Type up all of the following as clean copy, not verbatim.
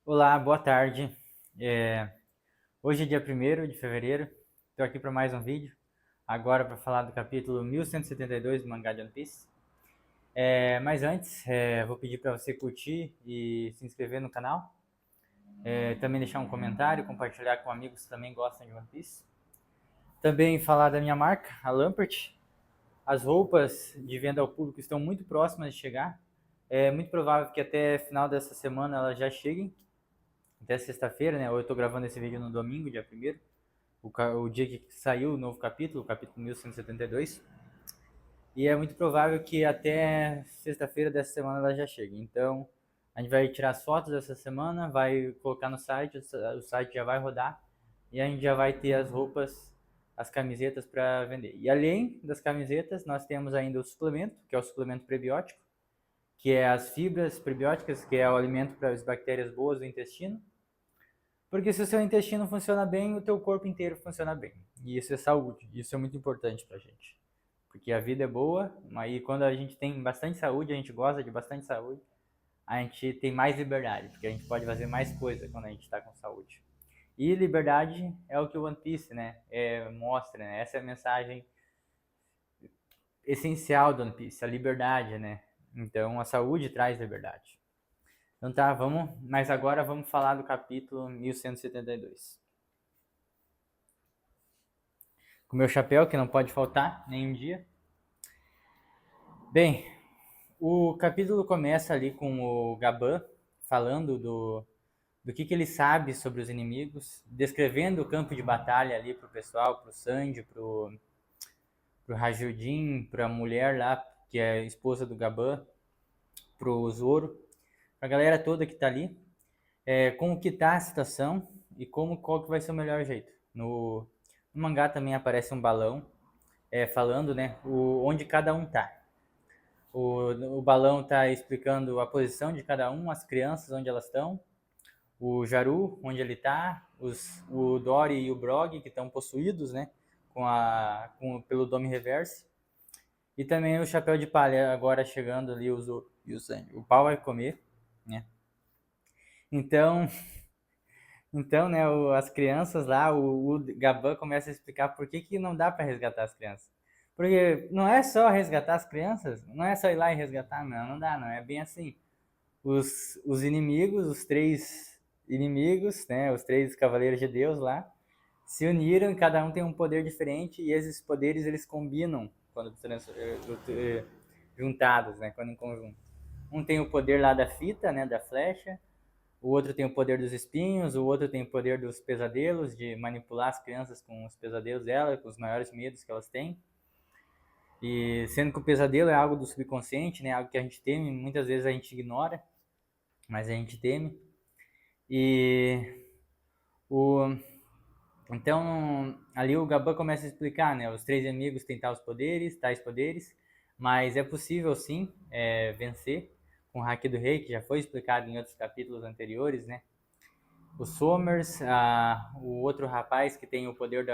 Olá, boa tarde. É, Hoje é dia 1º de fevereiro, estou aqui para mais um vídeo, agora para falar do capítulo 1172 do mangá de One Piece. Mas antes, vou pedir para você curtir e se inscrever no canal, também deixar um comentário, compartilhar com amigos que também gostam de One Piece. Também falar da minha marca, a Lampert. As roupas de venda ao público estão muito próximas de chegar. É muito provável que até final dessa semana elas já cheguem. Até sexta-feira, né? Ou eu tô gravando esse vídeo no domingo, dia 1º, o dia que saiu o novo capítulo, o capítulo 1172. E é muito provável que até sexta-feira dessa semana ela já chegue. Então, a gente vai tirar as fotos dessa semana, vai colocar no site, o site já vai rodar e a gente já vai ter as roupas, as camisetas para vender. E além das camisetas, nós temos ainda o suplemento, que é o suplemento prebiótico, que é as fibras prebióticas, que é o alimento para as bactérias boas do intestino. Porque se o seu intestino funciona bem, o teu corpo inteiro funciona bem. E isso é saúde. Isso é muito importante pra gente. Porque a vida é boa, mas quando a gente tem bastante saúde, a gente gosta de bastante saúde, a gente tem mais liberdade, porque a gente pode fazer mais coisa quando a gente está com saúde. E liberdade é o que o One Piece, né, mostra, né? Essa é a mensagem essencial do One Piece, a liberdade, né? Então a saúde traz liberdade. Então tá, mas agora vamos falar do capítulo 1172. Com o meu chapéu, que não pode faltar nem um dia. Bem, o capítulo começa ali com o Gaban falando do que ele sabe sobre os inimigos, descrevendo o campo de batalha ali pro pessoal, pro Sanji, pro Rajudin, pra mulher lá, que é a esposa do Gaban, pro Zoro, pra galera toda que tá ali, como que tá a situação e qual que vai ser o melhor jeito. No mangá também aparece um balão falando, né, onde cada um tá. O balão está explicando a posição de cada um, as crianças onde elas estão, o Jaru onde ele está, o Dory e o Brog que estão possuídos, né, pelo Dome Reverse, e também o Chapéu de Palha agora chegando ali e o Sanji. O pau vai comer, né? Então, então, né, as crianças lá, o Gaban começa a explicar por que não dá para resgatar as crianças. Porque não é só resgatar as crianças, não é só ir lá e resgatar, não dá, não é bem assim. Os inimigos, os três inimigos, né, os três cavaleiros de Deus lá, se uniram e cada um tem um poder diferente e esses poderes eles combinam quando juntados, né, quando em conjunto. Um tem o poder lá da fita, né, da flecha, o outro tem o poder dos espinhos, o outro tem o poder dos pesadelos, de manipular as crianças com os pesadelos dela, com os maiores medos que elas têm. E sendo que o pesadelo é algo do subconsciente, né, algo que a gente teme, muitas vezes a gente ignora, mas a gente teme. E o então ali o Gaban começa a explicar, né, os três inimigos têm tais poderes, mas é possível sim vencer com o Haki do Rei, que já foi explicado em outros capítulos anteriores, né? O Somers, o outro rapaz que tem o poder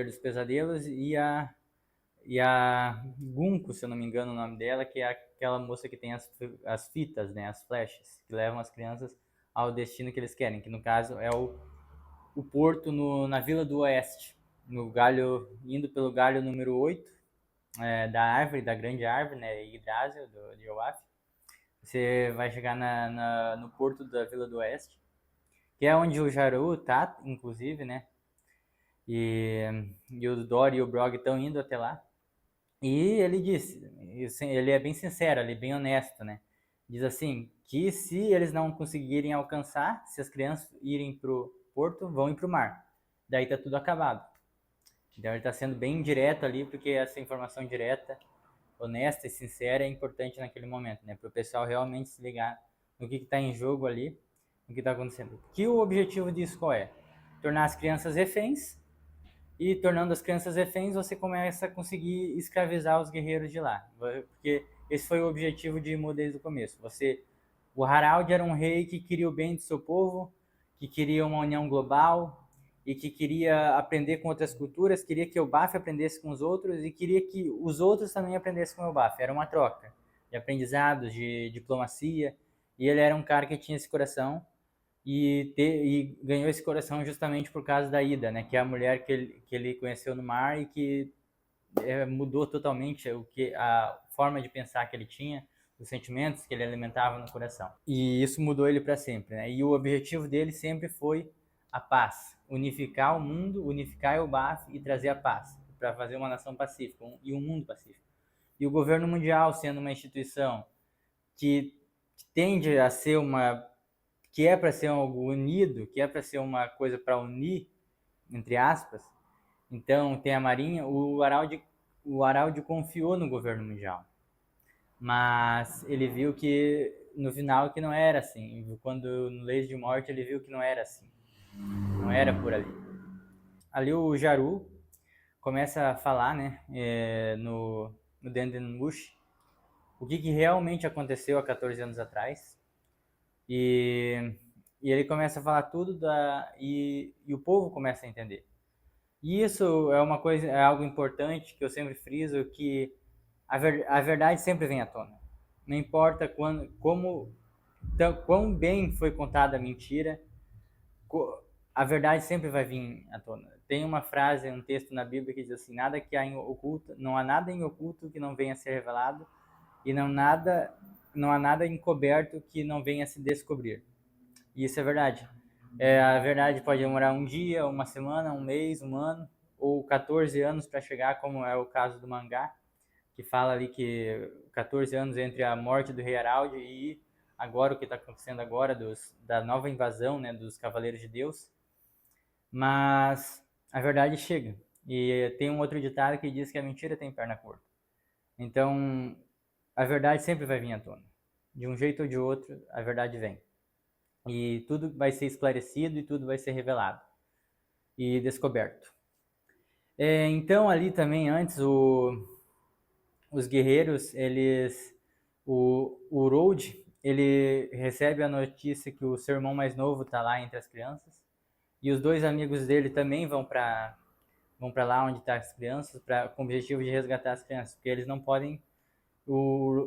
dos pesadelos e a Gunko, se eu não me engano o nome dela, que é aquela moça que tem as fitas, né, as flechas, que levam as crianças ao destino que eles querem, que no caso é o porto na Vila do Oeste, no galho, indo pelo galho número 8 da árvore, da grande árvore, né, Yggdrasil, de Oaf. Você vai chegar no porto da Vila do Oeste, que é onde o Jaru tá, inclusive, né? E o Dory e o Brog estão indo até lá. E ele disse, ele é bem sincero, ele é bem honesto, né? Diz assim, que se eles não conseguirem alcançar, se as crianças irem pro porto, vão ir pro mar. Daí tá tudo acabado. Então ele tá sendo bem direto ali, porque essa informação direta, honesta e sincera é importante naquele momento, né? Para o pessoal realmente se ligar no que está em jogo ali, no que está acontecendo. Que o objetivo disso qual é? Tornar as crianças reféns, e tornando as crianças reféns, você começa a conseguir escravizar os guerreiros de lá. Porque esse foi o objetivo de Imo desde o começo. O Harald era um rei que queria o bem do seu povo, que queria uma união global e que queria aprender com outras culturas, queria que o Baf aprendesse com os outros e queria que os outros também aprendessem com o Baf. Era uma troca de aprendizados, de diplomacia. E ele era um cara que tinha esse coração e ganhou esse coração justamente por causa da Ida, né? Que é a mulher que ele conheceu no mar e que mudou totalmente a forma de pensar que ele tinha, os sentimentos que ele alimentava no coração. E isso mudou ele para sempre, né? E o objetivo dele sempre foi a paz, unificar o mundo, unificar o BAF e trazer a paz, para fazer uma nação pacífica e um mundo pacífico. E o governo mundial sendo uma instituição que tende a ser que é para ser algo unido, que é para ser uma coisa para unir, entre aspas. Então tem a Marinha, o Araldi confiou no governo mundial, mas ele viu que no final que não era assim. Quando no Leis de Morte ele viu que não era assim, não era por ali. Ali o Jaru começa a falar, né, no Dendenmush, o que realmente aconteceu há 14 anos atrás. E ele começa a falar tudo e o povo começa a entender. E isso é uma coisa, é algo importante que eu sempre friso, que a verdade sempre vem à tona. Não importa quão bem foi contada a mentira, a verdade sempre vai vir à tona. Tem uma frase, um texto na Bíblia que diz assim: nada que há em oculto, não há nada em oculto que não venha a ser revelado, e não há nada encoberto que não venha a se descobrir. E isso é verdade. A verdade pode demorar um dia, uma semana, um mês, um ano, ou 14 anos para chegar, como é o caso do mangá, que fala ali que 14 anos entre a morte do Rei Harald e agora o que está acontecendo agora, da nova invasão, né, dos Cavaleiros de Deus. Mas a verdade chega. E tem um outro ditado que diz que a mentira tem perna curta. Então, a verdade sempre vai vir à tona. De um jeito ou de outro, a verdade vem. E tudo vai ser esclarecido e tudo vai ser revelado e descoberto. Então, ali também, antes, os guerreiros, o Road, ele recebe a notícia que o seu irmão mais novo está lá entre as crianças, e os dois amigos dele também vão para lá onde estão as crianças, com o objetivo de resgatar as crianças, porque eles não podem.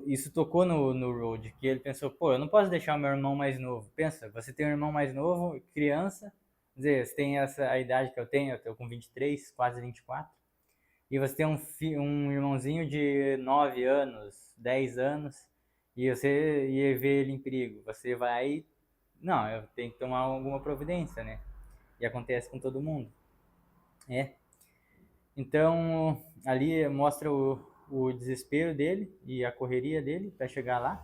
Isso tocou no Road, que ele pensou: pô, eu não posso deixar o meu irmão mais novo. Pensa, você tem um irmão mais novo, criança, quer dizer, você tem a idade que eu estou com 23, quase 24, e você tem um irmãozinho de 9 anos, 10 anos, e você ia ver ele em perigo. Você vai, não, eu tenho que tomar alguma providência, né? E acontece com todo mundo. Então, ali mostra o desespero dele e a correria dele para chegar lá.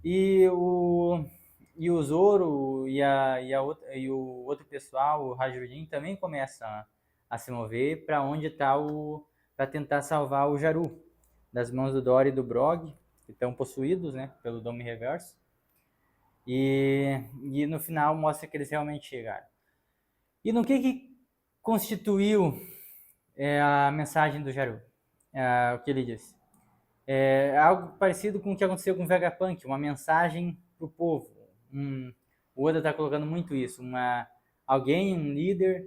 E o Zoro e o outro pessoal, o Hajudin, também começam a se mover para onde está para tentar salvar o Jaru das mãos do Dory e do Brog, que estão possuídos, né, pelo Dome Reverso. E no final mostra que eles realmente chegaram. E no que constituiu a mensagem do Jaru? O que ele disse? É algo parecido com o que aconteceu com o Vegapunk, uma mensagem para o povo. O Oda está colocando muito isso, alguém, um líder,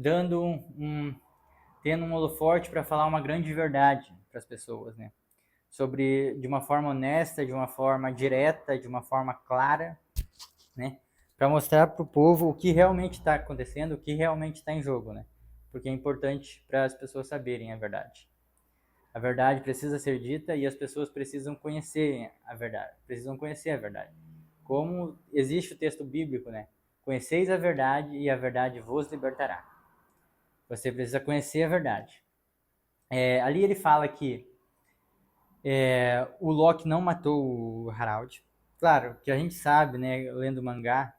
tendo um holoforte para falar uma grande verdade para as pessoas, né? De uma forma honesta, de uma forma direta, de uma forma clara, né? Para mostrar para o povo o que realmente está acontecendo, o que realmente está em jogo, né? Porque é importante para as pessoas saberem a verdade. A verdade precisa ser dita e as pessoas precisam conhecer a verdade. Como existe o texto bíblico, né? Conheceis a verdade e a verdade vos libertará. Você precisa conhecer a verdade. Ali ele fala que o Loki não matou o Harald. Claro, que a gente sabe, né, lendo o mangá,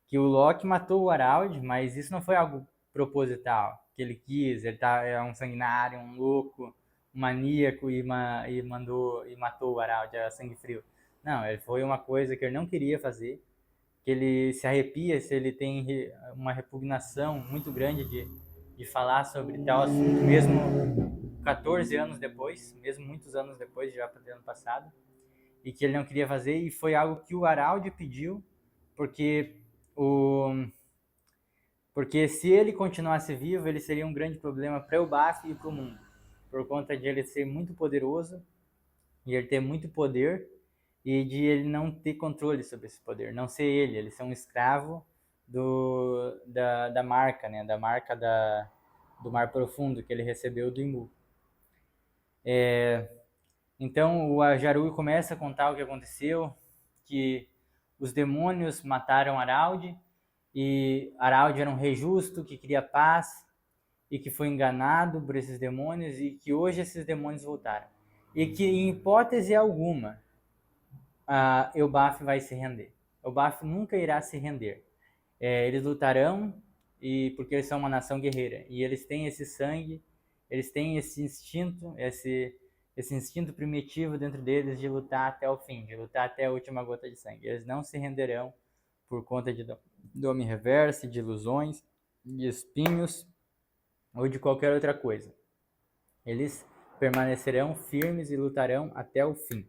que o Loki matou o Harald, mas isso não foi algo proposital, que ele quis, é um sanguinário, um louco, um maníaco e matou o Harald, era sangue frio. Não, ele foi uma coisa que ele não queria fazer, que ele se arrepia, se ele tem uma repugnação muito grande de falar sobre tal assunto, mesmo 14 anos depois, mesmo muitos anos depois, já para o ano passado, e que ele não queria fazer, e foi algo que o Harald pediu, porque se ele continuasse vivo, ele seria um grande problema para o BAF e para o mundo, por conta de ele ser muito poderoso e ele ter muito poder, e de ele não ter controle sobre esse poder, não ser ele ser um escravo da marca, né? Da marca do Mar Profundo que ele recebeu do Imbu. Então o Jarui começa a contar o que aconteceu, que os demônios mataram Araldi, e Araldi era um rei justo que queria paz e que foi enganado por esses demônios e que hoje esses demônios voltaram. E que em hipótese alguma Elbaf vai se render. Elbaf nunca irá se render. Eles lutarão e porque eles são uma nação guerreira e eles têm esse sangue, eles têm esse instinto, esse instinto primitivo dentro deles de lutar até o fim, de lutar até a última gota de sangue. Eles não se renderão por conta de dome reverso, de ilusões, de espinhos ou de qualquer outra coisa. Eles permanecerão firmes e lutarão até o fim.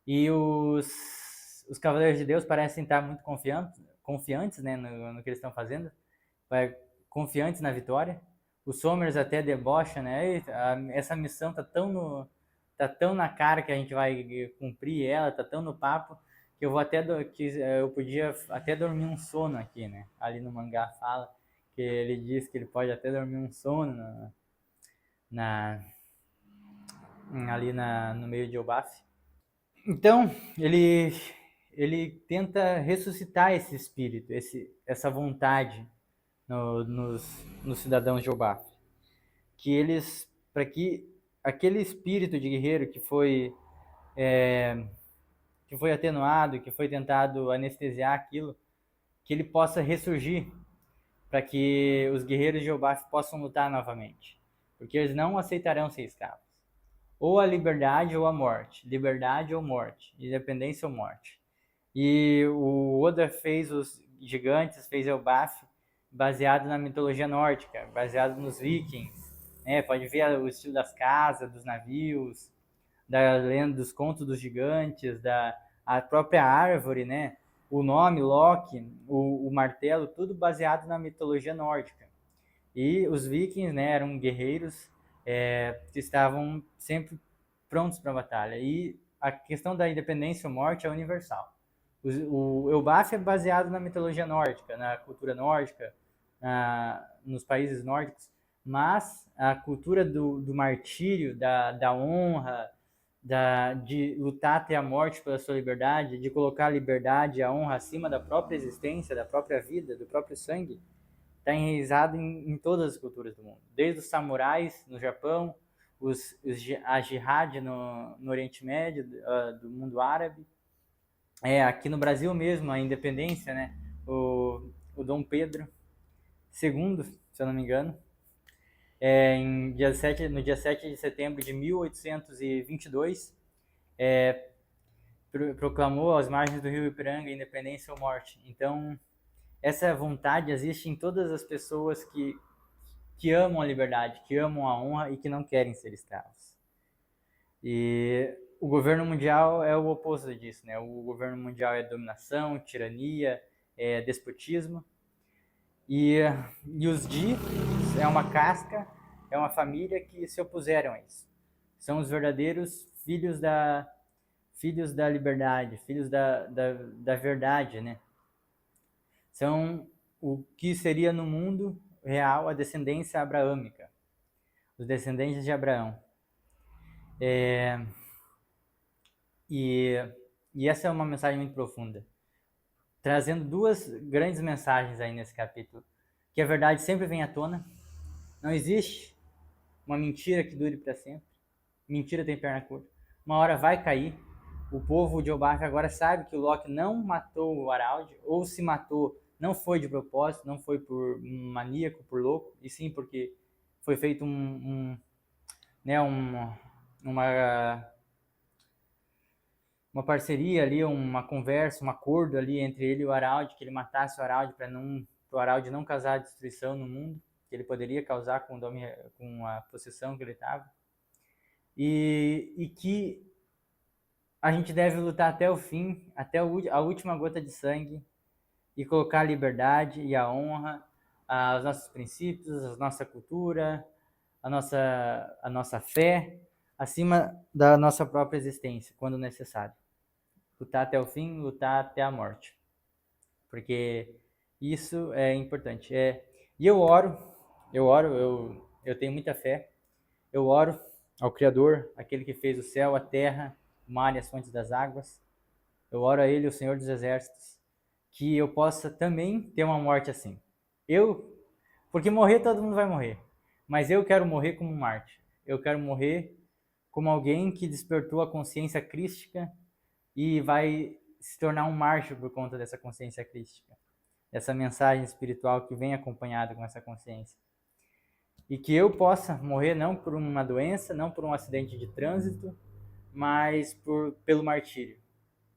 E os Cavaleiros de Deus parecem estar muito confiantes, né, no que eles estão fazendo, confiantes na vitória. O Somers até debocha, né? Essa missão tá tão na cara que a gente vai cumprir ela, tá tão no papo que eu vou até que eu podia até dormir um sono aqui, né? Ali no mangá fala que ele diz que ele pode até dormir um sono ali no meio de Elbaf. Então, ele tenta ressuscitar esse espírito, essa vontade nos cidadãos de Elbaf. Para que aquele espírito de guerreiro que foi atenuado, que foi tentado anestesiar aquilo, que ele possa ressurgir, para que os guerreiros de Elbaf possam lutar novamente. Porque eles não aceitarão ser escravos. Ou a liberdade ou a morte. Liberdade ou morte. Independência ou morte. E o Oda fez os gigantes, fez Elbaf baseado na mitologia nórdica, baseado nos vikings. Pode ver o estilo das casas, dos navios, da lenda dos contos dos gigantes, a própria árvore, né? O nome, Loki, o martelo, tudo baseado na mitologia nórdica. E os vikings, né, eram guerreiros que estavam sempre prontos para a batalha. E a questão da independência ou morte é universal. O Elbaf é baseado na mitologia nórdica, na cultura nórdica, nos países nórdicos, mas a cultura do martírio, da honra, de lutar até a morte pela sua liberdade, de colocar a liberdade e a honra acima da própria existência, da própria vida, do próprio sangue, está enraizado em todas as culturas do mundo. Desde os samurais no Japão, a jihad no Oriente Médio, do mundo árabe. Aqui no Brasil mesmo, a independência, né? O Dom Pedro II, se eu não me engano, no dia 7 de setembro de 1822, proclamou às margens do rio Ipiranga independência ou morte. Então, essa vontade existe em todas as pessoas que amam a liberdade, que amam a honra e que não querem ser escravos. E o governo mundial é o oposto disso, né? O governo mundial é dominação, tirania, despotismo. E os Di é uma casca, é uma família que se opuseram a isso. São os verdadeiros filhos da liberdade, filhos da verdade, né? São o que seria no mundo real a descendência abraâmica, os descendentes de Abraão. E essa é uma mensagem muito profunda, trazendo duas grandes mensagens aí nesse capítulo, que a verdade sempre vem à tona, não existe uma mentira que dure para sempre, mentira tem perna curta, uma hora vai cair. O povo de Elbaf agora sabe que o Loki não matou o Araldi, ou se matou, não foi de propósito, não foi por maníaco, por louco, e sim porque foi feito uma parceria ali, uma conversa, um acordo ali entre ele e o Araldi, que ele matasse o Araldi para o Araldi não causar destruição no mundo, que ele poderia causar com a possessão que ele estava. E que a gente deve lutar até o fim, até a última gota de sangue, e colocar a liberdade e a honra, os nossos princípios, a nossa cultura, a nossa fé, acima da nossa própria existência, quando necessário. lutar até o fim, lutar até a morte. Porque isso é importante. E eu tenho muita fé. Eu oro ao Criador, aquele que fez o céu, a terra, o mar e as fontes das águas. Eu oro a Ele, o Senhor dos Exércitos, que eu possa também ter uma morte assim. Eu, porque morrer todo mundo vai morrer, mas eu quero morrer como um mártir. Eu quero morrer como alguém que despertou a consciência crística e vai se tornar um mártir por conta dessa consciência crística, dessa mensagem espiritual que vem acompanhada com essa consciência. E que eu possa morrer não por uma doença, não por um acidente de trânsito, mas pelo martírio,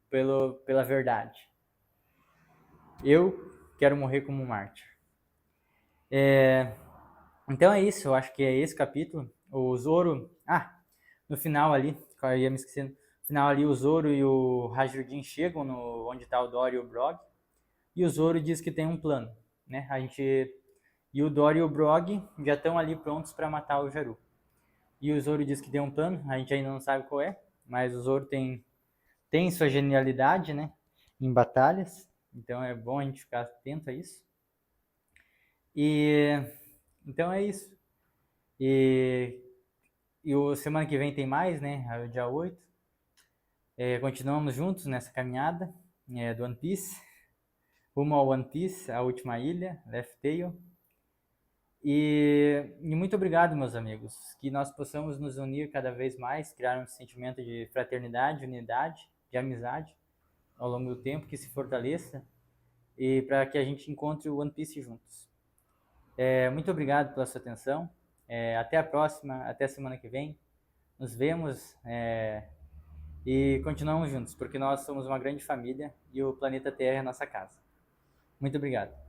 pela verdade. Eu quero morrer como um mártir. Então é isso, eu acho que é esse capítulo. O Zoro. No final ali, eu ia me esquecendo. No final ali, o Zoro e o Hajirudin chegam onde está o Dory e o Brog. E o Zoro diz que tem um plano. Né? E o Dory e o Brog já estão ali prontos para matar o Jaru. E o Zoro diz que tem um plano, a gente ainda não sabe qual é, mas o Zoro tem sua genialidade, né, em batalhas, então é bom a gente ficar atento a isso. E então é isso. E, o semana que vem tem mais, né, é o dia 8. Continuamos juntos nessa caminhada do One Piece, rumo ao One Piece, a última ilha, Left Tail. E muito obrigado, meus amigos, que nós possamos nos unir cada vez mais, criar um sentimento de fraternidade, unidade, de amizade ao longo do tempo, que se fortaleça e para que a gente encontre o One Piece juntos. Muito obrigado pela sua atenção. Até a próxima, até a semana que vem. Nos vemos e continuamos juntos, porque nós somos uma grande família e o planeta Terra é a nossa casa. Muito obrigado.